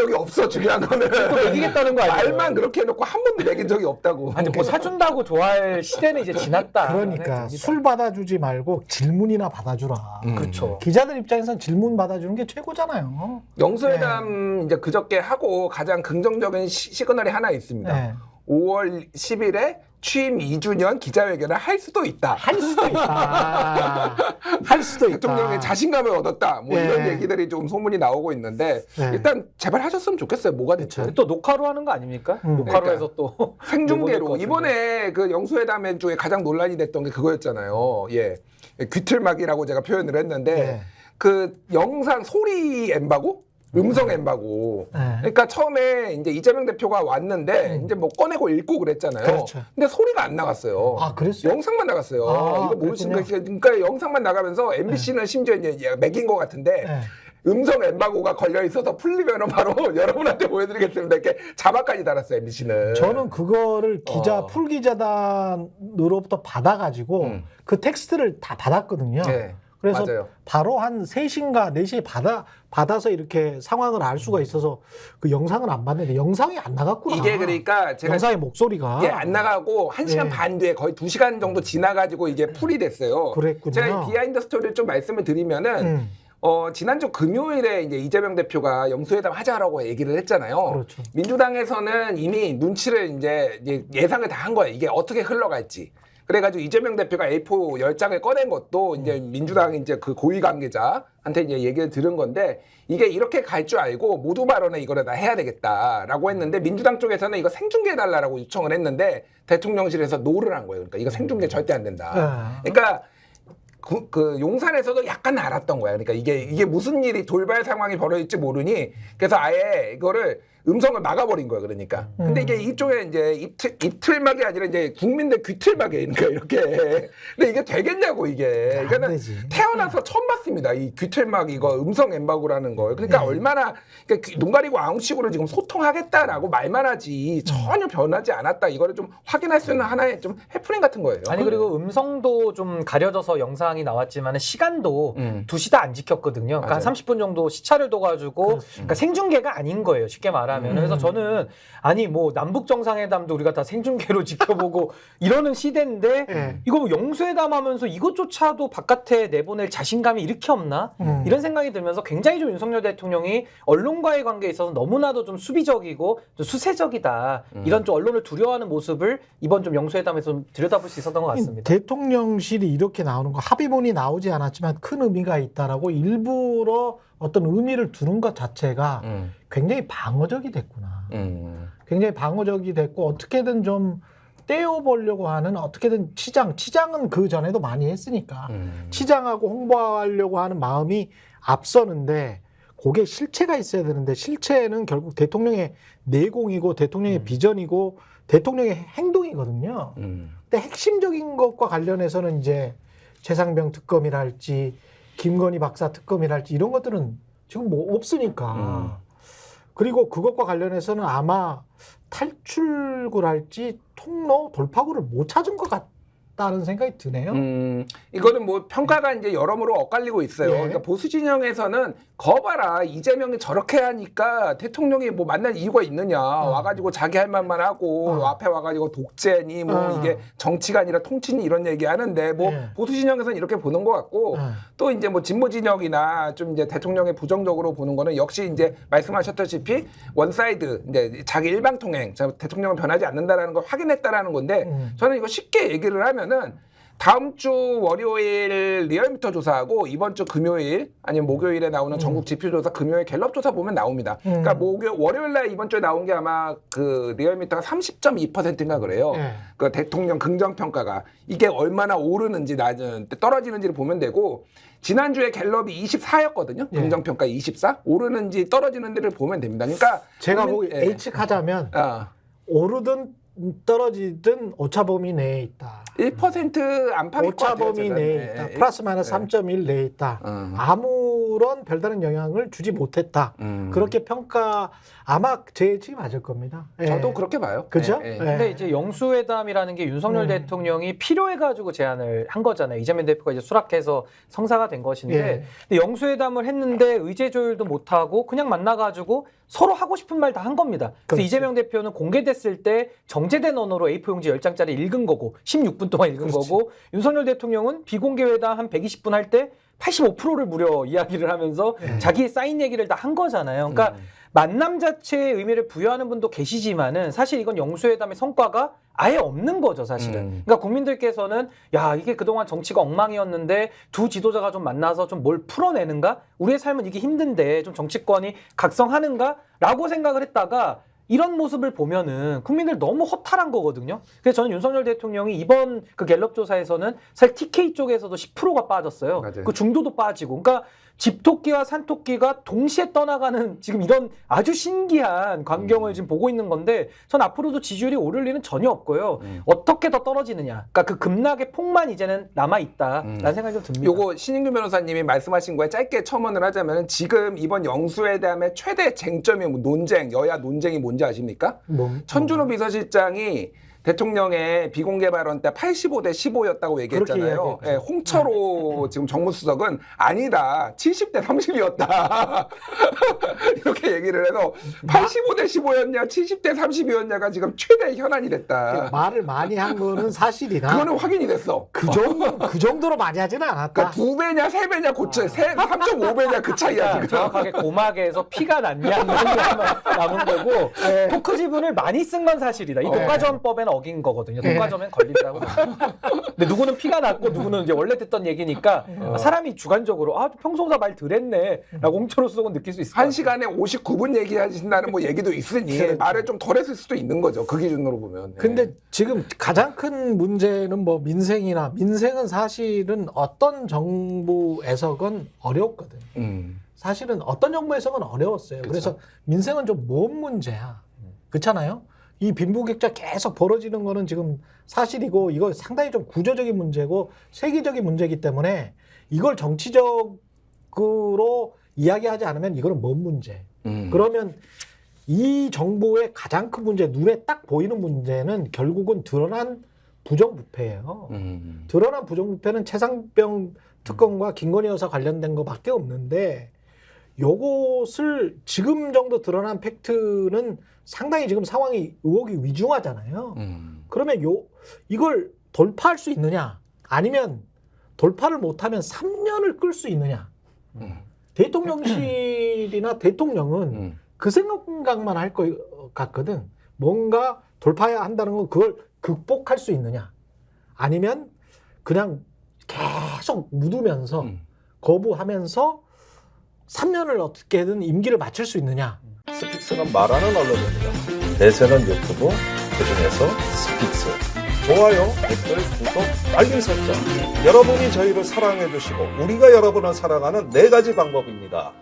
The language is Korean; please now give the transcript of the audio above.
적이 없어. 중요한 거는 또 매기겠다는 거 아니에요? 말만 그렇게 해놓고 한 번도 매긴 적이 없다고. 아니 뭐 사준다고 좋아할 시대는 이제 지났다. 그러니까 술 받아주지 말고 질문이나 받아주라. 그렇죠. 기자들 입장에서는 질문 받아주는 게 최고잖아요. 영수회담 이제 그저께 하고 가장 긍정적인 시그널이 하나 있습니다. 네. 5월 10일에 취임 2주년 기자회견을 할 수도 있다. 할 수도 있다. 할 수도 있다. 대통령의 자신감을 얻었다. 뭐 네. 이런 얘기들이 좀 소문이 나오고 있는데 네. 일단 제발 하셨으면 좋겠어요. 뭐가 됐든. 또 녹화로 하는 거 아닙니까? 녹화로 그러니까. 해서 또 생중계로 내보낼 것 이번에 그 영수회담 중에 가장 논란이 됐던 게 그거였잖아요. 예, 귀틀막이라고 제가 표현을 했는데 네. 그 영상 소리 엠바고, 음성 엠바고. 네. 그러니까 처음에 이제 이재명 대표가 왔는데 이제 뭐 꺼내고 읽고 그랬잖아요. 그렇죠. 근데 소리가 안 나갔어요. 아, 그랬어요? 영상만 나갔어요. 아, 이거 모르시는 그랬군요. 그러니까 영상만 나가면서 MBC는 심지어 이제 매긴 것 같은데. 네. 음성 엠바고가 걸려 있어서 풀리면 바로 여러분한테 보여드리겠습니다. 이렇게 자막까지 달았어요, MBC는. 저는 그거를 풀 기자단으로부터 받아가지고 그 텍스트를 다 받았거든요. 네, 그래서 맞아요. 바로 한 3시인가 4시에 받아서 이렇게 상황을 알 수가 있어서 그 영상은 안 봤는데 영상이 안 나갔구나. 이게 그러니까 제가 영상의 목소리가 안 나가고 1시간 예. 반 뒤에 거의 2시간 정도 지나가지고 이게 풀이 됐어요. 그랬군요. 제가 이 비하인드 스토리를 좀 말씀을 드리면은 지난주 금요일에 이제 이재명 대표가 영수회담 하자라고 얘기를 했잖아요. 그렇죠. 민주당에서는 이미 눈치를 이제 예상을 다 한 거예요. 이게 어떻게 흘러갈지. 그래가지고 이재명 대표가 A4 10장을 꺼낸 것도 이제 민주당 이제 그 고위 관계자한테 이제 얘기를 들은 건데 이게 이렇게 갈 줄 알고 모두 발언에 이거를 다 해야 되겠다라고 했는데 민주당 쪽에서는 이거 생중계해달라고 요청을 했는데 대통령실에서 노를 한 거예요. 그러니까 이거 생중계 절대 안 된다. 그러니까 그 용산에서도 약간 알았던 거야. 그러니까 이게 무슨 일이 돌발 상황이 벌어질지 모르니 그래서 아예 이거를 음성을 막아버린 거야. 그러니까. 근데 이게 이쪽에 이제 입틀막이 아니라 이제 국민들 귀틀막에 그러니까 이렇게. 근데 이게 되겠냐고 이게. 안 그러니까 되지. 태어나서 처음 봤습니다. 이 귀틀막 이거 음성 엠바고라는 걸. 그러니까 얼마나 그러니까 눈 가리고 아웅식으로 지금 소통하겠다라고 말만 하지 전혀 변하지 않았다. 이거를 좀 확인할 수 있는 하나의 좀 해프닝 같은 거예요. 아니 그리고 음성도 좀 가려져서 영상이 나왔지만 시간도 2시 다 안 지켰거든요. 그러니까 한 맞아요. 30분 정도 시차를 둬가지고 그러니까 생중계가 아닌 거예요. 쉽게 말하면. 그래서 저는 아니 뭐 남북 정상회담도 우리가 다 생중계로 지켜보고 이러는 시대인데 네. 이거 뭐 영수회담하면서 이것조차도 바깥에 내보낼 자신감이 이렇게 없나? 이런 생각이 들면서 굉장히 좀 윤석열 대통령이 언론과의 관계에 있어서 너무나도 좀 수비적이고 좀 수세적이다. 이런 좀 언론을 두려워하는 모습을 이번 좀 영수회담에서 좀 들여다볼 수 있었던 것 같습니다. 대통령실이 이렇게 나오는 거 합의문이 나오지 않았지만 큰 의미가 있다라고 일부러 어떤 의미를 두는 것 자체가 굉장히 방어적이 됐구나. 굉장히 방어적이 됐고 어떻게든 좀 떼어보려고 하는 어떻게든 치장은 그 전에도 많이 했으니까 치장하고 홍보하려고 하는 마음이 앞서는데 그게 실체가 있어야 되는데 실체는 결국 대통령의 내공이고 대통령의 비전이고 대통령의 행동이거든요. 근데 핵심적인 것과 관련해서는 이제 최상병 특검이랄지 김건희 박사 특검이랄지 이런 것들은 지금 뭐 없으니까. 그리고 그것과 관련해서는 아마 탈출구랄지 통로 돌파구를 못 찾은 것 같다는 생각이 드네요. 이거는 뭐 평가가 이제 여러모로 엇갈리고 있어요. 예. 그러니까 보수 진영에서는 거봐라 이재명이 저렇게 하니까 대통령이 뭐 만날 이유가 있느냐 와가지고 자기 할 말만 하고 앞에 와가지고 독재니 뭐 이게 정치가 아니라 통치니 이런 얘기 하는데 뭐 예. 보수 진영에서는 이렇게 보는 것 같고 또 이제 뭐 진보 진영이나 좀 이제 대통령의 부정적으로 보는 거는 역시 이제 말씀하셨다시피 원사이드 이제 자기 일방통행 대통령은 변하지 않는다라는 걸 확인했다라는 건데 저는 이거 쉽게 얘기를 하면은 다음 주 월요일 리얼미터 조사하고 이번 주 금요일 아니면 목요일에 나오는 전국 지표조사 금요일 갤럽 조사 보면 나옵니다. 그러니까 월요일 날 이번 주에 나온 게 아마 그 리얼미터가 30.2%인가 그래요. 그 대통령 긍정 평가가 이게 얼마나 오르는지 낮은 떨어지는지를 보면 되고 지난주에 갤럽이 24였거든요. 긍정 평가 24 오르는지 떨어지는지를 보면 됩니다. 그러니까 제가 뭐 예측하자면 오르든 떨어지든 오차범위 내에 있다. 1% 안팎일 것 같아요. 오차범위 내에 있다. 플러스 마이너스 3.1 내에 있다. 아무 아무런 별다른 영향을 주지 못했다. 그렇게 평가 아마 제 예측이 맞을 겁니다. 예. 저도 그렇게 봐요. 그죠? 예, 예. 예. 근데 이제 영수회담이라는 게 윤석열 대통령이 필요해가지고 제안을 한 거잖아요. 이재명 대표가 이제 수락해서 성사가 된 것인데, 예. 근데 영수회담을 했는데 의제 조율도 못 하고 그냥 만나가지고 서로 하고 싶은 말 다 한 겁니다. 그래서 그렇지. 이재명 대표는 공개됐을 때 정제된 언어로 A4 용지 10장짜리 읽은 거고 16분 동안 읽은 그렇지. 거고, 윤석열 대통령은 비공개 회담 한 120분 할 때 85%를 무려 이야기를 하면서 자기의 쌓인 얘기를 다 한 거잖아요. 그러니까 만남 자체의 의미를 부여하는 분도 계시지만은 사실 이건 영수회담의 성과가 아예 없는 거죠, 사실은. 그러니까 국민들께서는 야, 이게 그동안 정치가 엉망이었는데 두 지도자가 좀 만나서 좀 뭘 풀어내는가? 우리의 삶은 이게 힘든데 좀 정치권이 각성하는가? 라고 생각을 했다가 이런 모습을 보면은 국민들 너무 허탈한 거거든요. 그래서 저는 윤석열 대통령이 이번 그 갤럽 조사에서는 사실 TK 쪽에서도 10%가 빠졌어요. 맞아요. 그 중도도 빠지고. 그러니까 집토끼와 산토끼가 동시에 떠나가는 지금 이런 아주 신기한 광경을 지금 보고 있는 건데, 전 앞으로도 지지율이 오를 리는 전혀 없고요. 어떻게 더 떨어지느냐. 그러니까 그 급락의 폭만 이제는 남아있다라는 생각이 좀 듭니다. 요거 신인규 변호사님이 말씀하신 거에 짧게 첨언을 하자면, 지금 이번 영수회담의 최대 쟁점이 뭐 논쟁, 여야 논쟁이 뭔지 아십니까? 천준호 비서실장이 대통령의 비공개 발언 때 85대 15였다고 얘기했잖아요. 예, 홍철호 지금 정무수석은 아니다, 70대 30이었다. 이렇게 얘기를 해서 85대 15였냐, 70대 30이었냐가 지금 최대 현안이 됐다. 말을 많이 한 거는 사실이나 그거는 확인이 됐어. 그 정도로 많이 하지는 않았다. 그러니까 2배냐 3배냐 고쳐, 3.5배냐 그 차이야 지금. 정확하게 고막에서 피가 났냐 안 났냐 남은 거고, 토크 지분을 많이 쓴 건 사실이다. 이 독과점법에는 어긴 거거든요. 독과점엔 걸린다고. 근데 누구는 피가 났고 누구는 이제 원래 듣던 얘기니까 사람이 주관적으로 평소보다 말 덜했네 라고 홍철호 수석은 느낄 수 있을 것 같아요. 1시간에 59분 얘기하신다는 뭐 얘기도 있으니 말을 좀 덜 했을 수도 있는 거죠. 그 기준으로 보면. 근데 지금 가장 큰 문제는 뭐 민생은 사실은 어떤 정부에서건 어려웠거든요. 사실은 어떤 정부에서건 어려웠어요. 그쵸. 그래서 민생은 좀 뭔 문제야. 그렇잖아요. 이 빈부격차 계속 벌어지는 거는 지금 사실이고, 이거 상당히 좀 구조적인 문제고 세계적인 문제이기 때문에 이걸 정치적으로 이야기하지 않으면 이거는 뭔 문제. 그러면 이 정부의 가장 큰 문제, 눈에 딱 보이는 문제는 결국은 드러난 부정부패예요. 드러난 부정부패는 최상병 특검과 김건희 여사 관련된 거밖에 없는데, 요것을 지금 정도 드러난 팩트는 상당히 지금 상황이 의혹이 위중하잖아요. 그러면 이걸 돌파할 수 있느냐, 아니면 돌파를 못하면 3년을 끌 수 있느냐. 대통령실이나 대통령은 그 생각만 할 것 같거든. 뭔가 돌파해야 한다는 건 그걸 극복할 수 있느냐, 아니면 그냥 계속 묻으면서 거부하면서 3년을 어떻게든 임기를 마칠 수 있느냐. 스픽스는 말하는 언론입니다. 대세는 유튜브, 그중에서 스픽스. 좋아요, 댓글, 구독, 알림 설정. 여러분이 저희를 사랑해 주시고 우리가 여러분을 사랑하는 4가지 방법입니다.